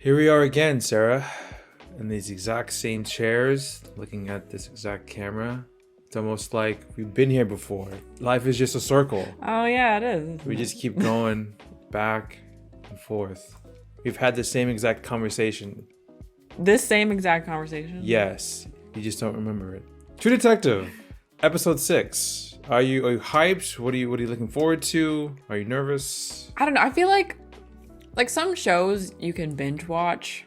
Here we are again, Sarah, in these exact same chairs, looking at this exact camera. It's almost like we've been here before. Life is just a circle. Oh yeah, it is. We just keep going back and forth. We've had the same exact conversation. This same exact conversation? Yes, you just don't remember it. True Detective, episode 6. Are you hyped? What are you looking forward to? Are you nervous? I don't know. I feel like some shows you can binge watch,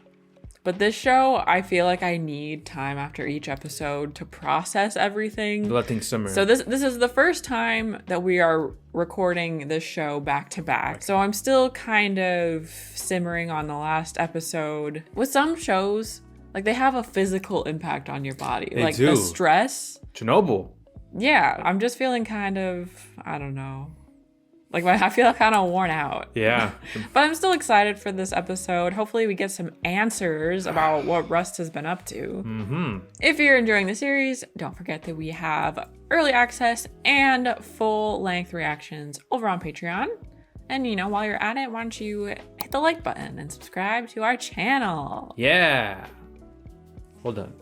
but this show, I feel like I need time after each episode to process everything. Let things simmer. So this is the first time that we are recording this show back to back. Okay. So I'm still kind of simmering on the last episode. With some shows, like they have a physical impact on your body. They like do. The stress. Chernobyl. Yeah, I'm just feeling kind of, I don't know. Like I feel kind of worn out. Yeah. But I'm still excited for this episode. Hopefully we get some answers about what Rust has been up to. Mm-hmm. If you're enjoying the series, don't forget that we have early access and full-length reactions over on Patreon. And while you're at it, why don't you hit the like button and subscribe to our channel? Yeah. Hold on.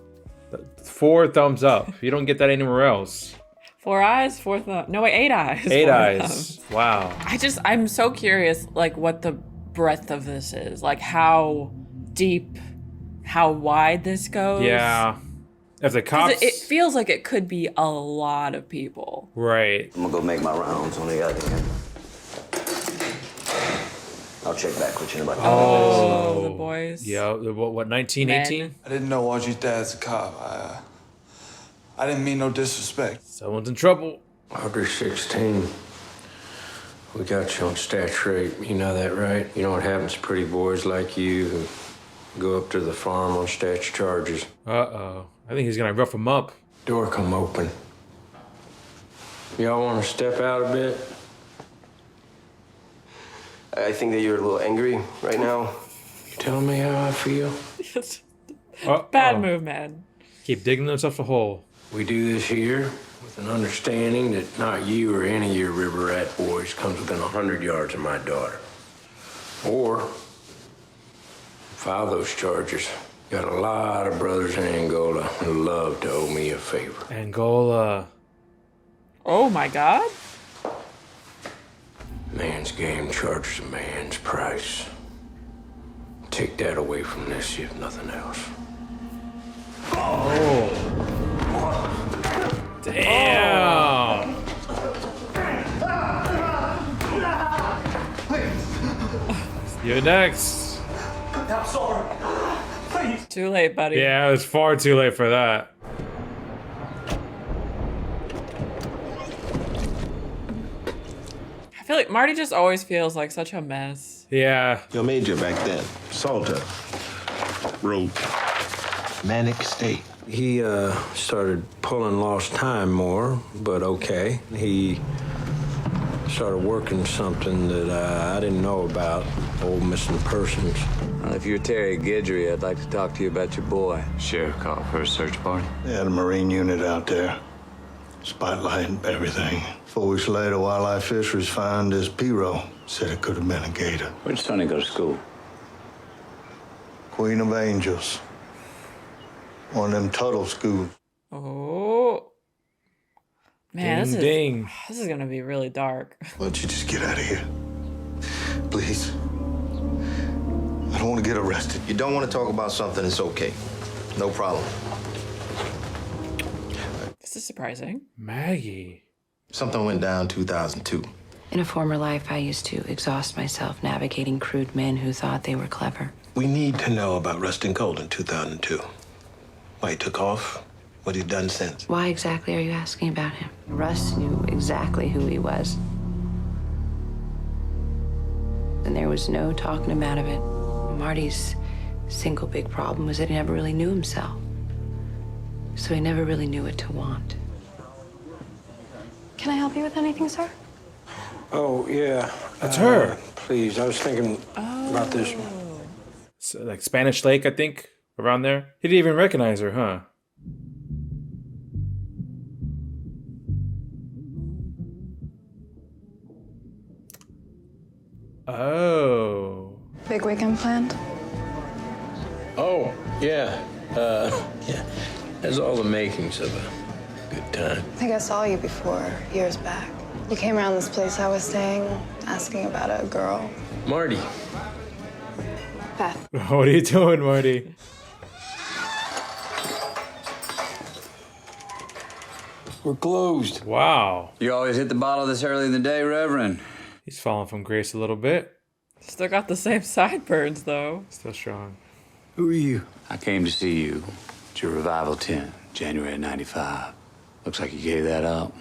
4 thumbs up. You don't get that anywhere else. 4 eyes, 4 thumbs. No, wait, 8 eyes. 8 eyes. Thumbs. Wow. I'm so curious, like, what the breadth of this is. Like, how deep, how wide this goes. Yeah. If the cops... It feels like it could be a lot of people. Right. I'm gonna go make my rounds on the other end. I'll check back with you in about 10 minutes. Oh, the boys. Yeah, what 1918? I didn't know Audrey's dad's a cop. I didn't mean no disrespect. Someone's in trouble. Audrey's 16. We got you on stats rape. You know that, right? You know what happens to pretty boys like you who go up to the farm on stats charges. Uh-oh. I think he's gonna rough him up. Door come open. Y'all want to step out a bit? I think that you're a little angry right now. You telling me how I feel? Bad move, man. Keep digging themselves a hole. We do this here with an understanding that not you or any of your river rat boys comes within 100 yards of my daughter. Or file those charges. Got a lot of brothers in Angola who love to owe me a favor. Angola. Oh my God. Man's game charges a man's price. Take that away from this, if nothing else. Oh. Damn. You're next. I'm sorry. Please. Too late, buddy. Yeah, it was far too late for that. I feel like Marty just always feels like such a mess. Yeah. Your major back then, Salter, wrote Manic State. He started pulling lost time more, but okay. He started working something that I didn't know about, old missing persons. Well, if you're Terry Guidry, I'd like to talk to you about your boy. Sheriff called for a search party. They had a Marine unit out there, spotlighting everything. 4 weeks later, wildlife fisheries found this P-roll. Said it could have been a gator. Where'd Sonny go to school? Queen of Angels. One of them Tuttle schools. Oh. Man, Ding, ding. This is gonna be really dark. Why don't you just get out of here? Please. I don't want to get arrested. You don't want to talk about something, it's okay. No problem. This is surprising. Maggie. Something went down 2002. In a former life, I used to exhaust myself navigating crude men who thought they were clever. We need to know about Rustin Cold in 2002. Why he took off, what he's done since. Why exactly are you asking about him? Russ knew exactly who he was. And there was no talking him out of it. Marty's single big problem was that he never really knew himself. So he never really knew what to want. Can I help you with anything, sir? Oh, yeah. That's her. Please, I was thinking about this one. So, like Spanish Lake, I think, around there. He didn't even recognize her, huh? Big weekend planned? Oh, yeah. Yeah. Has all the makings of a good time. I think I saw you before, years back. You came around this place I was staying, asking about a girl. Marty. Beth. What are you doing, Marty? We're closed. Wow. You always hit the bottle this early in the day, Reverend. He's fallen from grace a little bit. Still got the same sideburns, though. Still strong. Who are you? I came to see you at your revival tent, January of '95. Looks like you gave that up.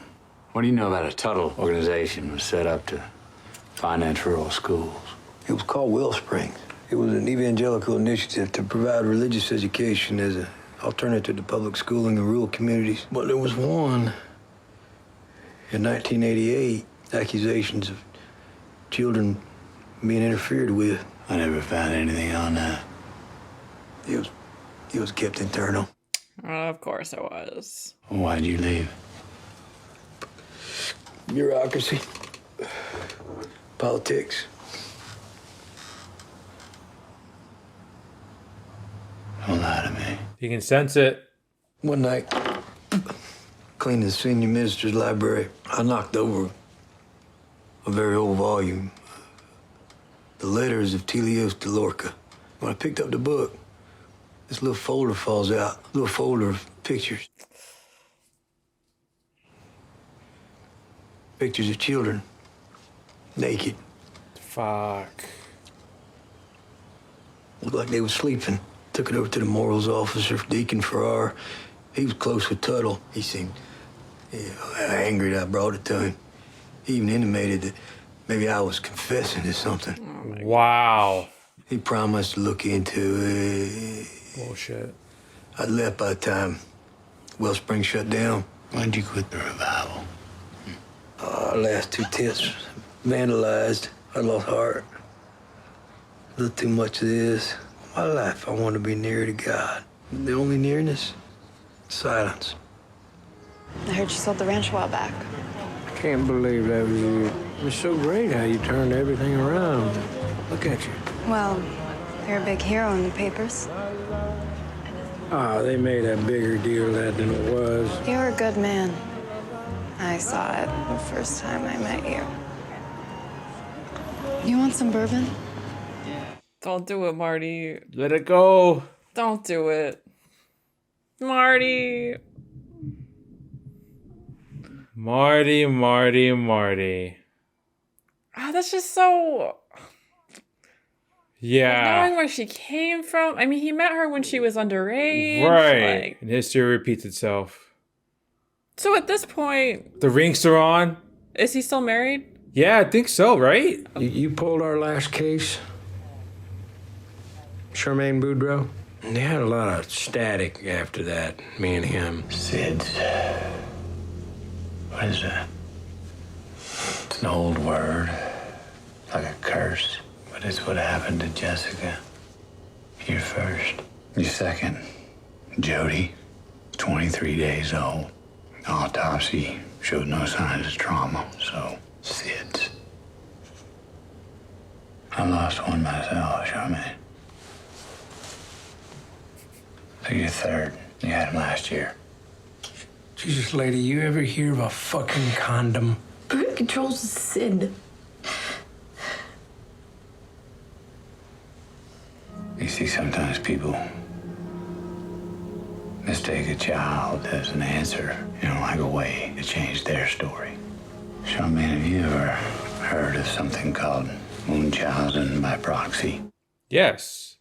What do you know about a Tuttle organization was set up to finance rural schools? It was called Wellsprings. It was an evangelical initiative to provide religious education as an alternative to public schooling in rural communities. But there was one in 1988, accusations of children being interfered with. I never found anything on that. It was kept internal. Of course it was. Why'd you leave? Bureaucracy. Politics. Don't lie to me. You can sense it. One night, cleaning the senior minister's library, I knocked over a very old volume, The Letters of Telios de Lorca. When I picked up the book, this little folder falls out, a little folder of pictures. Pictures of children, naked. Fuck. Looked like they were sleeping. Took it over to the morals officer, Deacon Farrar. He was close with Tuttle. He seemed angry that I brought it to him. He even intimated that maybe I was confessing to something. Wow. He promised to look into it. Bullshit. I left by the time Wellspring shut down. Why'd you quit the revival? Last 2 tents vandalized. I lost heart. A little too much of this. My life, I want to be near to God. The only nearness, silence. I heard you sold the ranch a while back. I can't believe that was you. It was so great how you turned everything around. Look at you. Well, you're a big hero in the papers. Ah, they made a bigger deal of that than it was. You're a good man. I saw it the first time I met you. You want some bourbon? Don't do it, Marty. Let it go. Don't do it. Marty. Marty, Marty, Marty. Ah, that's just so... Yeah. Knowing where she came from. I mean, he met her when she was underage. Right. Like... And history repeats itself. So at this point... The rinks are on. Is he still married? Yeah, I think so, right? You pulled our last case? Charmaine Boudreaux? They had a lot of static after that, me and him. SIDS. What is that? It's an old word, like a curse, but it's what happened to Jessica. You're first. You're second. Jody, 23 days old. Autopsy showed no signs of trauma, so SIDS. I lost one myself, Charmaine. So you're third. You had him last year. Jesus, lady, you ever hear of a fucking condom? Birth control's a sin. You see, sometimes people mistake a child as an answer, like a way to change their story. Charmaine, have you ever heard of something called Munchausen by proxy? Yes.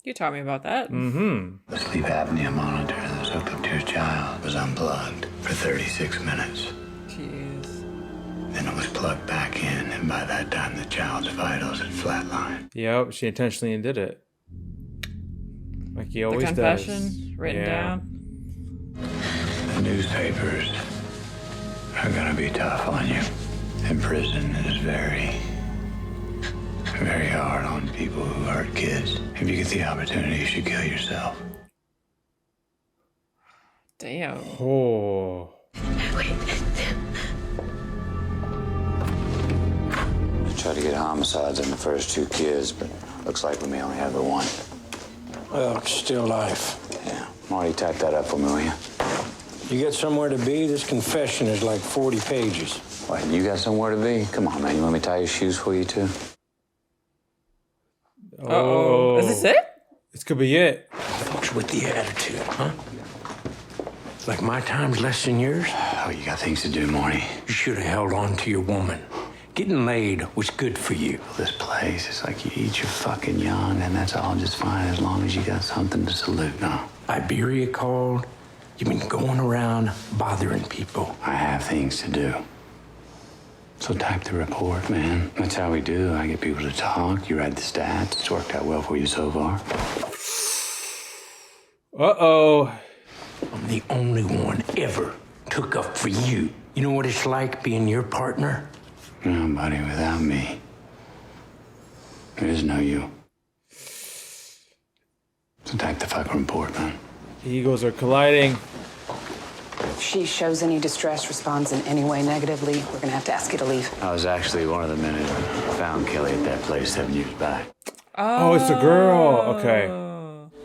You taught me about that. Mm-hmm. The sleep apnea monitor that was hooked up to your child was unplugged for 36 minutes. Jeez. Then it was plugged back in, and by that time the child's vitals had flatlined. Yep, she intentionally did it. Like he always the does. confession written down. The newspapers are gonna be tough on you. And prison is very hard on people who hurt kids. If you get the opportunity, you should kill yourself. Damn. Oh. I tried to get homicides on the first 2 kids, but looks like we may only have the one. Well, it's still life. Yeah. Marty, type that up for me, will you? You get somewhere to be, this confession is like 40 pages. What, you got somewhere to be? Come on, man. You want me to tie your shoes for you, too? Uh-oh. Is this it? This could be it. Folks with the attitude, huh? Like my time's less than yours? Oh, you got things to do, Marty. You should have held on to your woman. Getting laid was good for you. This place is like you eat your fucking young, and that's all just fine as long as you got something to salute, no? Iberia called. You've been going around bothering people. I have things to do. So type the report, man. That's how we do. I get people to talk. You write the stats. It's worked out well for you so far. Uh-oh. I'm the only one ever took up for you. You know what it's like being your partner? No, buddy, without me, there is no you. So type the fucking report, man. Egos are colliding. If she shows any distress, responds in any way negatively, we're gonna have to ask you to leave. I was actually one of the men who found Kelly at that place 7 years back. Oh, it's a girl. Okay.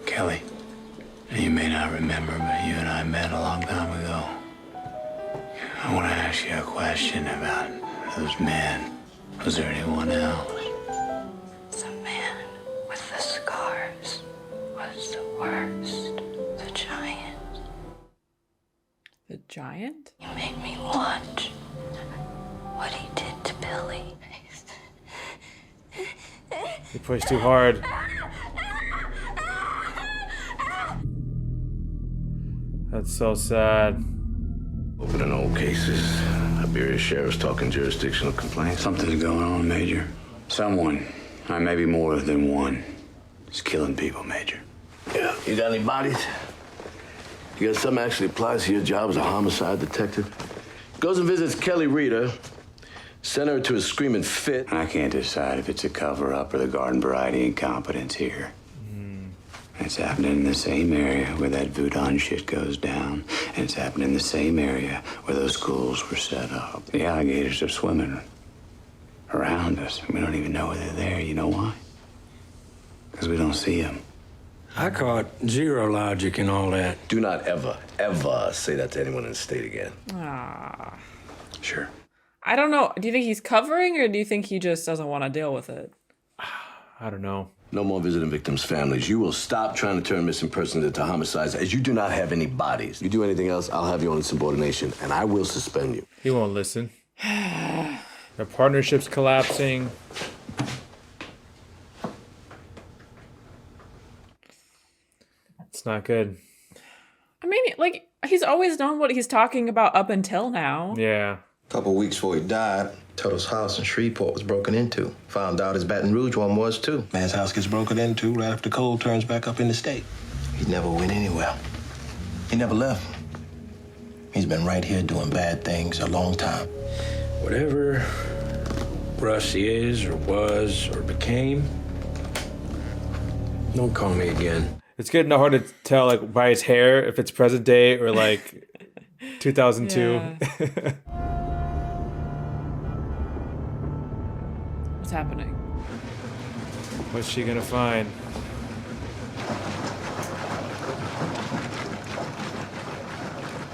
Kelly, you may not remember, but you and I met a long time ago. I want to ask you a question about those men. Was there anyone else? The man with the scars was the worst. The giant. The giant? You made me watch what he did to Billy. He pushed too hard. That's so sad. Opening old cases. Iberia Sheriff's talking jurisdictional complaints. Something's going on, Major. Someone, or maybe more than one, is killing people, Major. Yeah. You got any bodies? You got something actually applies to your job as a homicide detective? Goes and visits Kelly Rita, sent her to a screaming fit. I can't decide if it's a cover-up or the garden variety incompetence here. It's happening in the same area where that Voodoo shit goes down. And it's happening in the same area where those schools were set up. The alligators are swimming around us. We don't even know they're there. You know why? Because we don't see them. I caught zero logic in all that. Do not ever, ever say that to anyone in the state again. Ah. Sure. I don't know. Do you think he's covering, or do you think he just doesn't want to deal with it? I don't know. No more visiting victims' families. You will stop trying to turn missing persons into homicides, as you do not have any bodies. You do anything else, I'll have you on insubordination, and I will suspend you. He won't listen. The partnership's collapsing. It's not good. I mean, like, he's always known what he's talking about up until now. Yeah. A couple weeks before he died, Tuttle's house in Shreveport was broken into. Found out his Baton Rouge one was, too. Man's house gets broken into right after coal turns back up in the state. He never went anywhere. He never left. He's been right here doing bad things a long time. Whatever Russ is or was or became, don't call me again. It's getting hard to tell, like, by his hair if it's present day or, like, 2002. Yeah. What's happening? What's she gonna find?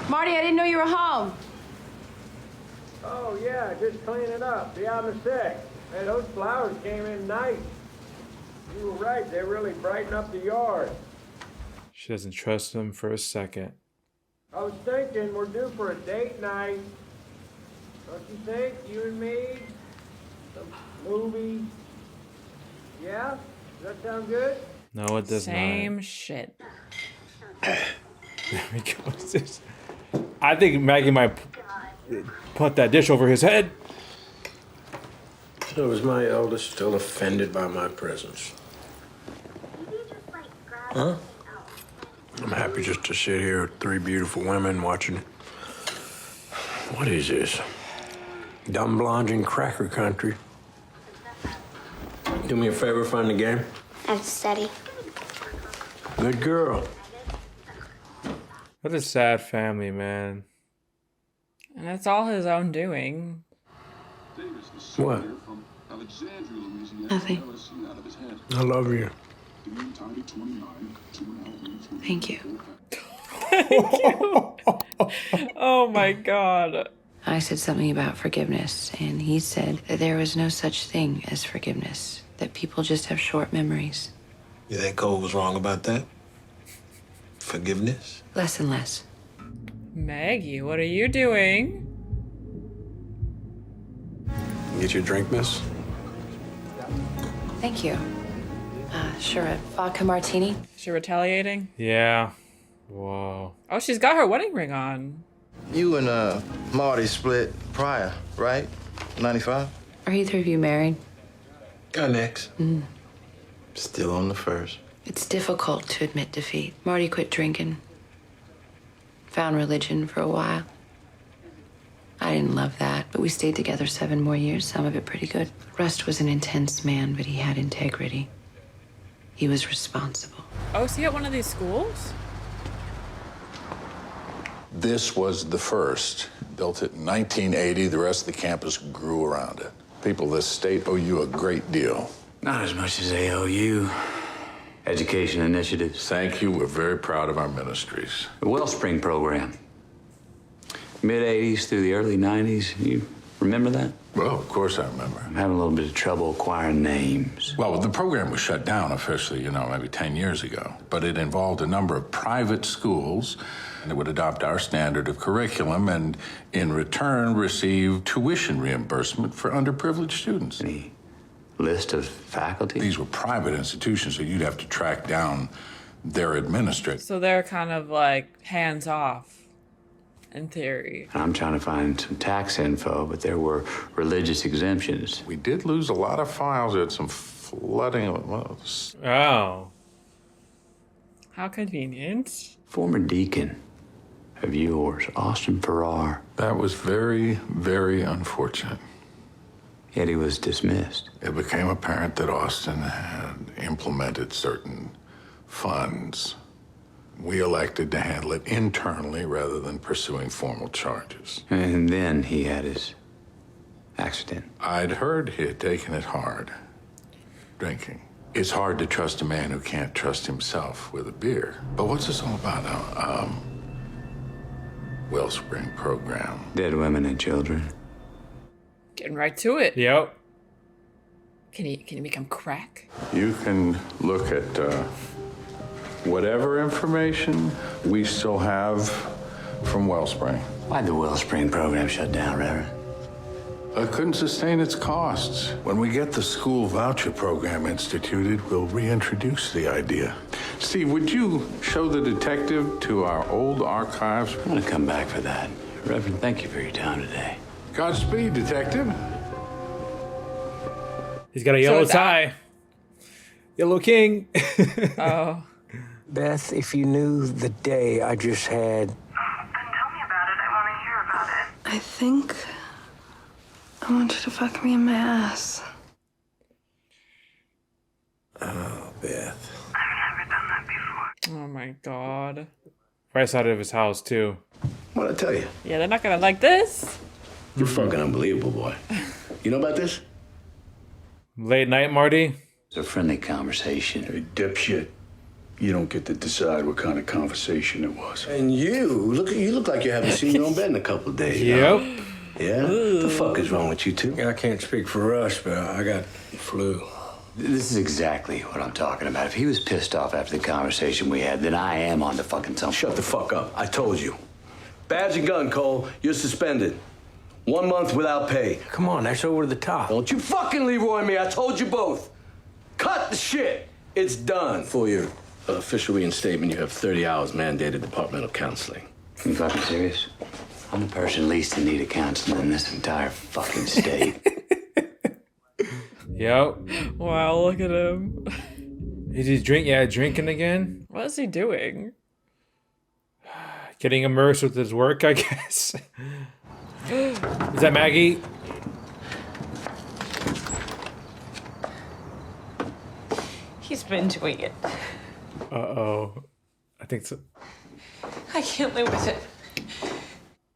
Marty, I didn't know you were home. Oh, yeah, just cleaning up. Beyond the sick. Hey, those flowers came in nice. You were right. They really brighten up the yard. She doesn't trust him for a second. I was thinking we're due for a date night. Don't you think? You and me? Some movie? Yeah? Does that sound good? No, it does Same not. shit. There we go. I think Maggie might put that dish over his head. So is my eldest still offended by my presence? Huh? I'm happy just to sit here with three beautiful women watching. What is this? Dumb blondes in cracker country. Do me a favor, find the game. I'm steady. Good girl. What a sad family, man. And it's all his own doing. What? Nothing. I love you. Thank you. Oh my God. I said something about forgiveness, and he said that there was no such thing as forgiveness, that people just have short memories. You think Cole was wrong about that? Forgiveness? Less and less. Maggie, what are you doing? Get your drink, miss? Thank you. Sure, a vodka martini? Is she retaliating? Yeah. Whoa. Oh, she's got her wedding ring on. You and Marty split prior, right? 95? Are either of you married? Got an ex. Still on the first. It's difficult to admit defeat. Marty quit drinking. Found religion for a while. I didn't love that, but we stayed together 7 more years, some of it pretty good. Rust was an intense man, but he had integrity. He was responsible. Oh, is he at one of these schools? This was the first. Built it in 1980. The rest of the campus grew around it. People of this state owe you a great deal. Not as much as they owe you. Education initiatives. Thank you. We're very proud of our ministries. The Wellspring program. Mid-'80s through the early '90s. You remember that? Well, of course I remember. I'm having a little bit of trouble acquiring names. Well, the program was shut down officially, maybe 10 years ago. But it involved a number of private schools that would adopt our standard of curriculum and, in return, receive tuition reimbursement for underprivileged students. Any list of faculty? These were private institutions, so you'd have to track down their administrators. So they're kind of like hands off, in theory. I'm trying to find some tax info, but there were religious exemptions. We did lose a lot of files. We had some flooding. Oh. How convenient. Former deacon of yours, Austin Farrar. That was very, very unfortunate. Yet he was dismissed. It became apparent that Austin had implemented certain funds. We elected to handle it internally rather than pursuing formal charges. And then he had his accident. I'd heard he had taken it hard, drinking. It's hard to trust a man who can't trust himself with a beer. But what's this all about now? Wellspring program. Dead women and children. Getting right to it. Yep. Can he make him crack? You can look at whatever information we still have from Wellspring. Why'd the Wellspring program shut down, Reverend? It couldn't sustain its costs. When we get the school voucher program instituted, we'll reintroduce the idea. Steve, would you show the detective to our old archives? I'm gonna come back for that. Reverend, thank you for your time today. Godspeed, detective. He's got a yellow tie. Yellow King. Oh. Beth, if you knew the day I just had. Then tell me about it. I want to hear about it. I think I want you to fuck me in my ass. Oh, Beth. I've never done that before. Oh my God. Right side of his house, too. What'd I tell you? Yeah, they're not gonna like this. You're fucking unbelievable, boy. You know about this? Late night, Marty? It's a friendly conversation. Hey, dipshit. You don't get to decide what kind of conversation it was. And you look like you haven't seen your own bed in a couple of days. Yep. Huh? Yeah? What the fuck is wrong with you two? I can't speak for us, but I got flu. This is exactly what I'm talking about. If he was pissed off after the conversation we had, then I am on to fucking something. Shut the fuck up. I told you. Badge and gun, Cole. You're suspended. 1 month without pay. Come on, that's over the top. Don't you fucking Leroy me. I told you both. Cut the shit. It's done. For your official reinstatement, you have 30 hours mandated departmental counseling. You fucking serious? I'm the person least in need of counseling in this entire fucking state. Yep. Wow, look at him. Is he drinking again? What is he doing? Getting immersed with his work, I guess. Is that Maggie? He's been doing it. Uh-oh. I think so. I can't live with it.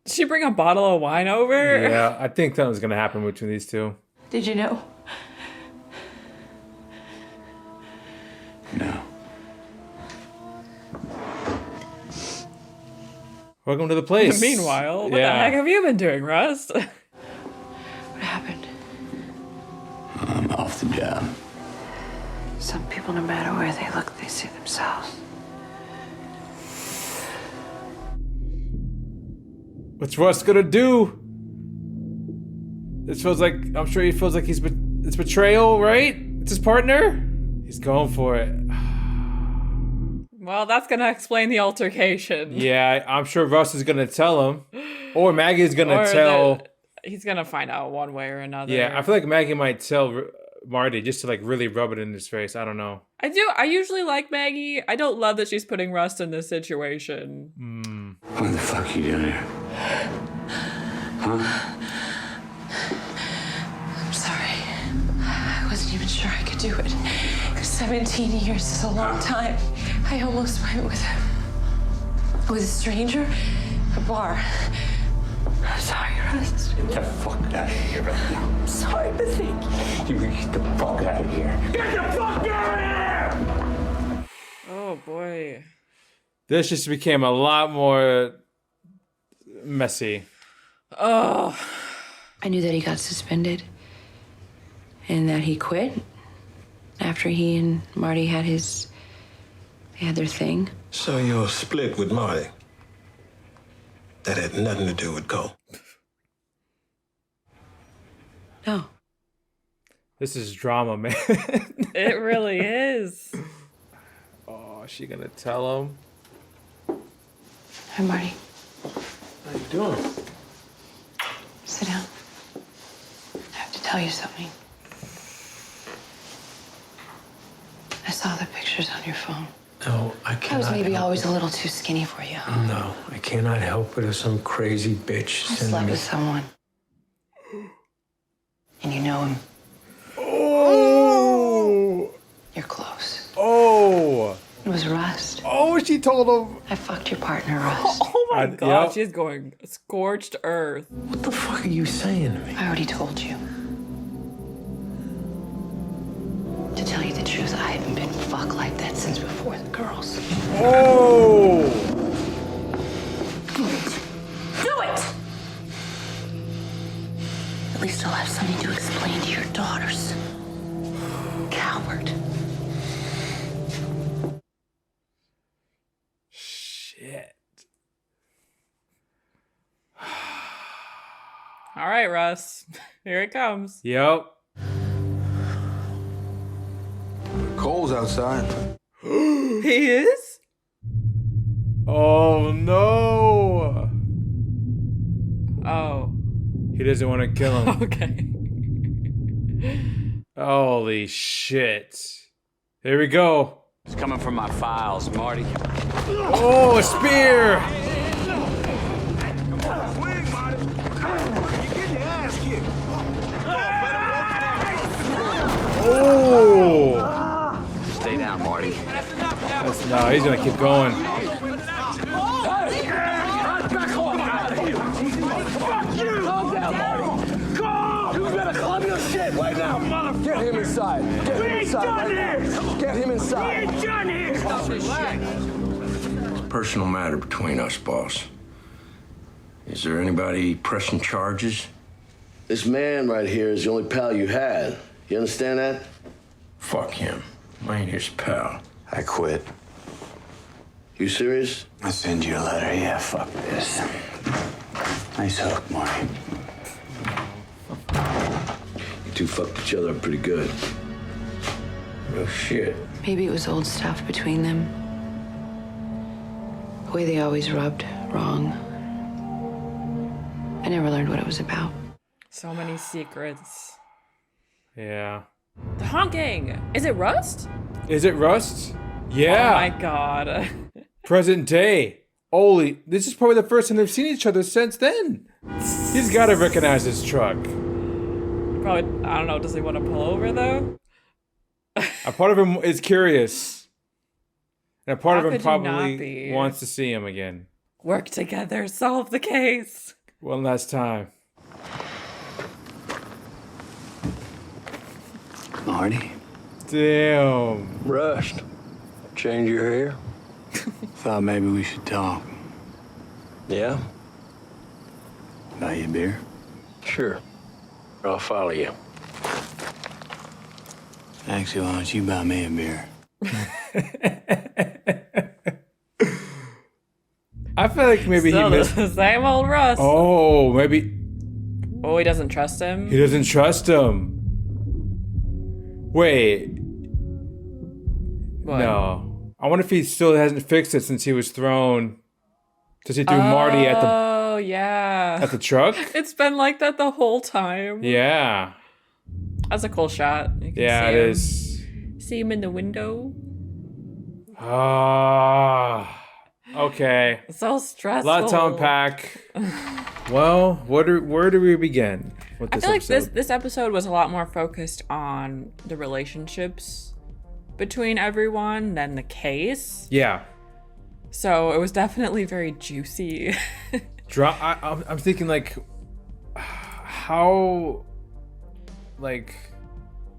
Did she bring a bottle of wine over? Yeah, I think that was gonna happen between these two. Did you know? No. Welcome to the place. Meanwhile, what the heck have you been doing, Rust? What happened? I'm off the job. Some people, no matter where they look, they see themselves. What's Russ gonna do? This feels like, I'm sure he feels like it's betrayal, right? It's his partner? He's going for it. Well, that's gonna explain the altercation. Yeah, I'm sure Russ is gonna tell him. Or Maggie's gonna tell. He's gonna find out one way or another. Yeah, I feel like Maggie might tell Marty just to like really rub it in his face. I don't know. I do. I usually like Maggie. I don't love that she's putting Rust in this situation. What the fuck are you doing here? Huh? I'm sorry. I wasn't even sure I could do it. 17 years is a long time. I almost went with a stranger at a bar. I'm sorry, Rust. Get the fuck out of here right now. I'm sorry, but thank you. You can get the fuck out of here. Get the fuck out of here! Oh boy. This just became a lot more messy. Oh. I knew that he got suspended and that he quit after he and Marty had their thing. So you're split with Marty? That had nothing to do with Cole. No. This is drama, man. It really is. Oh, is she gonna tell him? Hi, Marty. How you doing? Sit down. I have to tell you something. I saw the pictures on your phone. No, I cannot. I was maybe help always it. a little too skinny for you. No, I cannot help it if some crazy bitch I sending slept me. with someone. And you know him. Oh! You're close. Oh! It was Rust. Oh, she told him. I fucked your partner, Rust. Oh my god, yep. she's going scorched earth. What the fuck are you saying to me? I already told you. To tell you the truth, I haven't been fucked like that since before the girls. Oh! Do it! At least I'll have something to explain to your daughters. Coward. Shit. All right, Russ. Here it comes. Yep. Cole's outside. He is? Oh no! Oh. He doesn't want to kill him. Okay. Holy shit. Here we go. It's coming from my files, Marty. Oh, a spear! Oh! Stay down, Marty. No, he's gonna keep going. Get him inside. Get him inside. Get him inside. It's a personal matter between us, boss. Is there anybody pressing charges? This man right here is the only pal you had. You understand that? Fuck him. I ain't his pal. I quit. You serious? I'll send you a letter. Yeah, fuck this. Nice hook, Marty. You two fucked each other up pretty good. No shit. Maybe it was old stuff between them. The way they always rubbed wrong. I never learned what it was about. So many secrets. Yeah. The honking! Is it Rust? Is it Rust? Yeah. Oh my god. Present day. Holy, this is probably the first time they've seen each other since then. He's gotta recognize this truck. Probably, I don't know, does he want to pull over though? A part of him is curious. And a part How of him could you not probably be? wants to see him again. Work together, solve the case. One last time. Marty? Damn. Rust. Change your hair? Thought maybe we should talk. Yeah? Buy you a beer? Sure. I'll follow you. Actually, why don't you buy me a beer? I feel like maybe Still he missed. the same old Russ. Oh, maybe Oh, he doesn't trust him. he doesn't trust him. Wait. What? No. I wonder if he still hasn't fixed it since he was thrown. Since he threw Marty at Oh, yeah. the truck. It's been like that the whole time. Yeah. That's a cool shot. You can Yeah, see it him. is. See him in the window. Ah. Okay. It's so stressful. A lot to unpack. Well, where do we begin with I this feel like episode? this episode was a lot more focused on the relationships between everyone than the case. Yeah. So it was definitely very juicy. I'm thinking like how like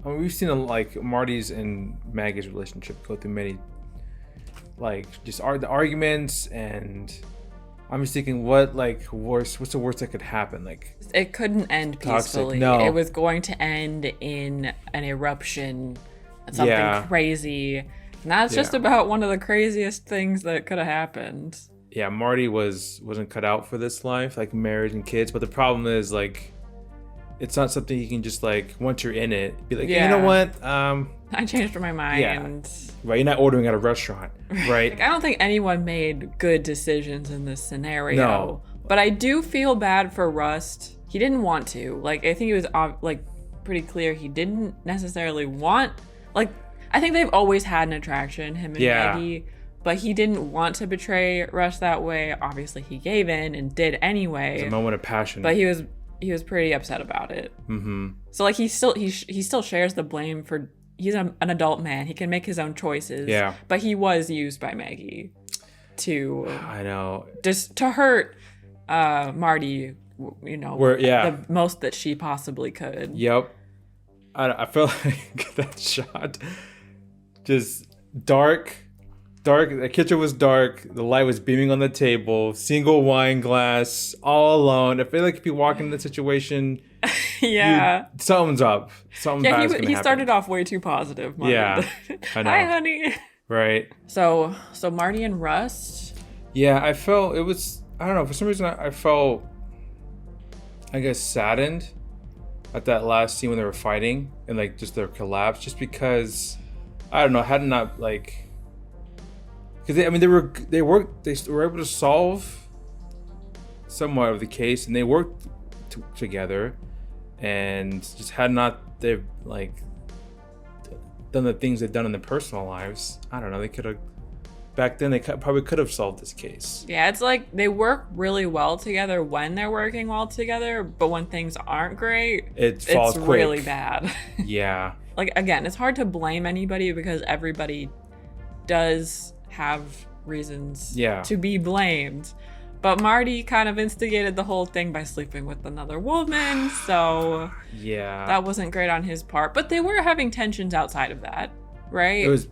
I mean, we've seen like Marty's and Maggie's relationship go through many like just the arguments, and I'm just thinking what's the worst that could happen? Like It couldn't end Toxic. peacefully. No. It was going to end in an eruption, something crazy. And that's just about one of the craziest things that could have happened. yeah, Marty wasn't cut out for this life, like marriage and kids. But the problem is like it's not something you can just like once you're in it be like, you know what? I changed my mind. Yeah. Right, you're not ordering at a restaurant, right? Like, I don't think anyone made good decisions in this scenario. No. But I do feel bad for Rust. He didn't want to. Like, I think it was like pretty clear he didn't necessarily want. Like, I think they've always had an attraction, him and Maggie. But he didn't want to betray Rust that way. Obviously, he gave in and did anyway. It's a moment of passion. But he was pretty upset about it. Mm-hmm. So like he still shares the blame for. He's an adult man. He can make his own choices. Yeah. But he was used by Maggie to. I know. Just to hurt Marty, you know, the most that she possibly could. Yep. I feel like that shot, just dark. The kitchen was dark. The light was beaming on the table. Single wine glass, all alone. I feel like if you walk in that situation, something's up. Something bad's gonna he happen. started off way too positive. Marty. Yeah, I know. Hi, honey. Right. So Marty and Rust. Yeah, I felt it was. I don't know. For some reason, I felt, I guess, saddened at that last scene when they were fighting and like just their collapse. Just because, I don't know, had not like. Because they were able to solve somewhat of the case, and they worked together, and just had not they've like done the things they've done in their personal lives. I don't know. They could have back then. They probably could have solved this case. Yeah, it's like they work really well together when they're working well together, but when things aren't great, it falls it's quick. really bad. Yeah. Like again, it's hard to blame anybody because everybody does have reasons to be blamed. But Marty kind of instigated the whole thing by sleeping with another woman, so yeah, that wasn't great on his part. But they were having tensions outside of that, right? It was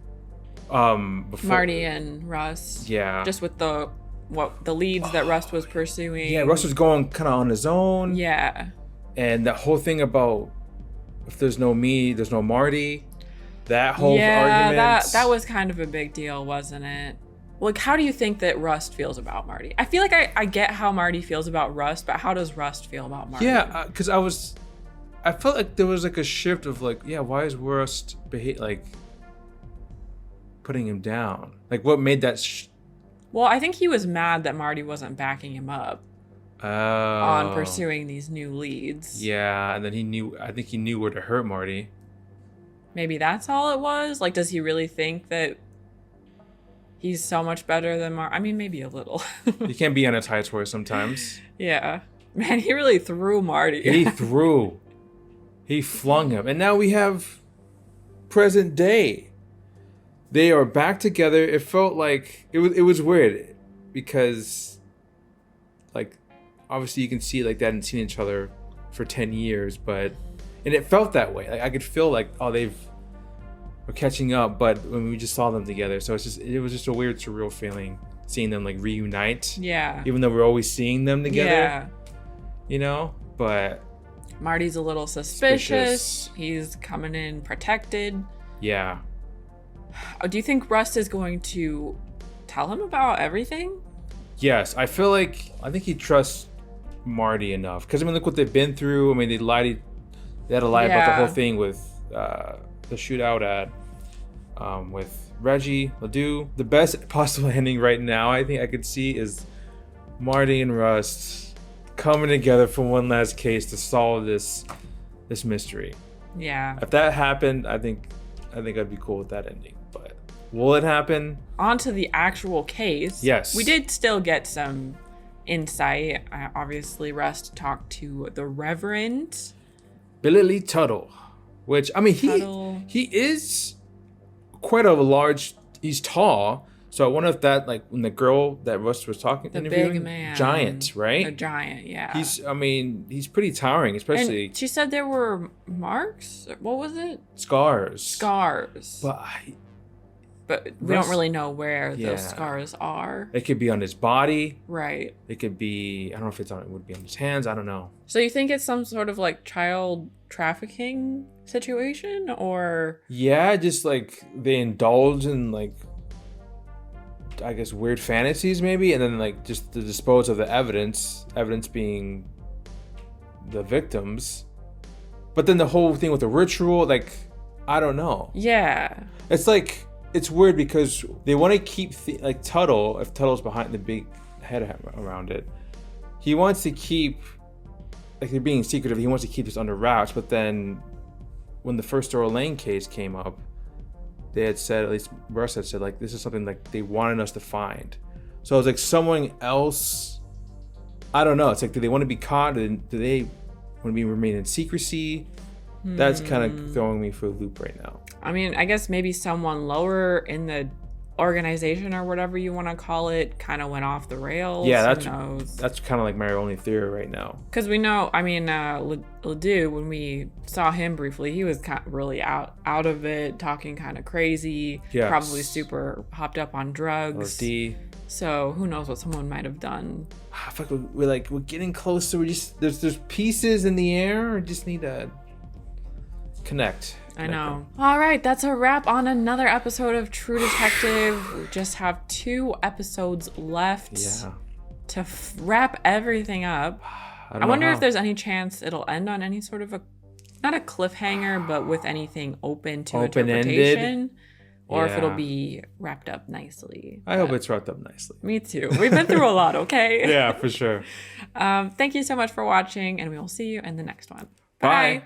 before Marty and Russ. Yeah. Just with the leads that Russ was pursuing. Yeah, Russ was going kind of on his own. Yeah. And that whole thing about if there's no me, there's no Marty. That whole argument. that was kind of a big deal, wasn't it? Like, how do you think that Rust feels about Marty? I feel like I get how Marty feels about Rust, but how does Rust feel about Marty? Yeah, because I felt like there was like a shift of like, yeah, why is Rust like putting him down? Like, what made that? Well, I think he was mad that Marty wasn't backing him up on pursuing these new leads. Yeah, and then I think he knew where to hurt Marty. Maybe that's all it was? Like, does he really think that he's so much better than Marty? I mean, maybe a little. You can't be on a tight horse sometimes. Yeah. Man, he really threw Marty. He flung him. And now we have present day. They are back together. It felt like it was weird because like obviously you can see like they hadn't seen each other for 10 years, and it felt that way. Like I could feel like we're catching up, but when we just saw them together, so it was just a weird surreal feeling seeing them like reunite. Yeah. Even though we're always seeing them together. Yeah. You know, but Marty's a little suspicious. He's coming in protected. Yeah. Do you think Rust is going to tell him about everything? Yes, I think he trusts Marty enough. Because I mean, look what they've been through. I mean, they had to lie about the whole thing with the shootout with Reggie Ledoux. The best possible ending right now, I think I could see, is Marty and Rust coming together for one last case to solve this mystery. Yeah. If that happened, I think I'd be cool with that ending. But will it happen? On to the actual case. Yes. We did still get some insight. Obviously, Rust talked to the Reverend Billy Lee Tuttle, which, I mean, he is quite a large, he's tall. So I wonder if that, like, when the girl that Rust was talking to, the big man, giant, right? A giant, yeah. He's pretty towering, especially. And she said there were marks. What was it? Scars. But we don't really know where those scars are. It could be on his body. Right. It could be, I don't know if it would be on his hands. I don't know. So you think it's some sort of like child trafficking situation, or? Yeah, just like they indulge in like, I guess, weird fantasies maybe, and then like just to dispose of the evidence being the victims. But then the whole thing with the ritual, like, I don't know. Yeah. It's like, it's weird because they want to keep like Tuttle, if Tuttle's behind the big head around it, he wants to keep, like, they're being secretive, he wants to keep this under wraps. But then when the first Dora Lane case came up, they had said, at least Russ had said, like, this is something like they wanted us to find. So it was like someone else, I don't know, it's like, do they want to be caught? Do they want to remain in secrecy? That's kind of throwing me for a loop right now. I mean, I guess maybe someone lower in the organization or whatever you want to call it kind of went off the rails. Yeah, that's kind of like my only theory right now. Because we know, I mean, Ledoux, when we saw him briefly, he was kind of really out of it, talking kind of crazy, probably super hopped up on drugs. LSD. So who knows what someone might have done. I feel like we're getting closer. We just there's pieces in the air. We just need to connect. I know. All right, that's a wrap on another episode of True Detective. We just have 2 episodes left to wrap everything up. I wonder if there's any chance it'll end on any sort of not a cliffhanger, but with anything open to interpretation. Or if it'll be wrapped up nicely. I hope it's wrapped up nicely. Me too. We've been through a lot, okay? Yeah, for sure. Thank you so much for watching, and we will see you in the next one. Bye.